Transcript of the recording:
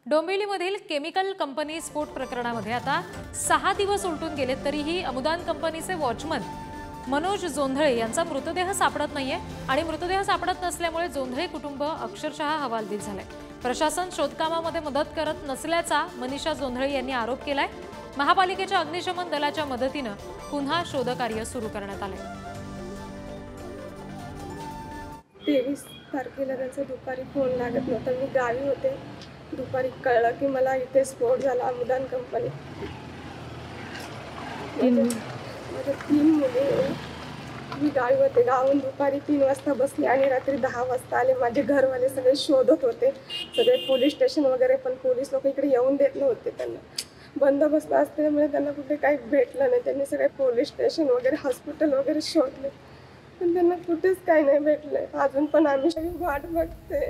डोंबिवलीमधील chemical company स्फोट प्रकरणामध्ये आता 6 दिवस उलटून गेले तरीही अमुदान कंपनीचे वॉचमन मनोज जोंधळे यांचा मृतदेह सापडत नाहीये आणि मृतदेह सापडत नसल्यामुळे जोंधळे कुटुंब अक्षरशः हवालदिल झाले। प्रशासन शोधकामामध्ये मदत करत नसल्याचा मनीषा जोंधळे यांनी आरोप केलाय। महापालिकेच्या अग्निशमन दलाच्या मदतीने पुन्हा शोधकार्य सुरू करण्यात आले। 23 तारखेला त्याचा दुपारी फोन लागत नव्हता। मी गावी होते। दुपारी कळलं की मला इथे स्फोट झाला अमुदान कंपनी। माझ्या 3 मुले, मी गावी होते। गावून दुपारी 3 वाजता बसले आणि रात्री 10 वाजता आले। माझे घरवाले सगळे शोधत होते, सगळे पोलीस स्टेशन वगैरे, पण पोलीस लोक इकडे येऊन देत नव्हते। त्यांना बंदोबस्त असल्यामुळे त्यांना कुठे काही भेटलं नाही। त्यांनी सगळे पोलीस स्टेशन वगैरे, हॉस्पिटल वगैरे शोधले, पण त्यांना कुठेच काही नाही भेटलंय। अजून पण आम्ही सगळी वाट बघते।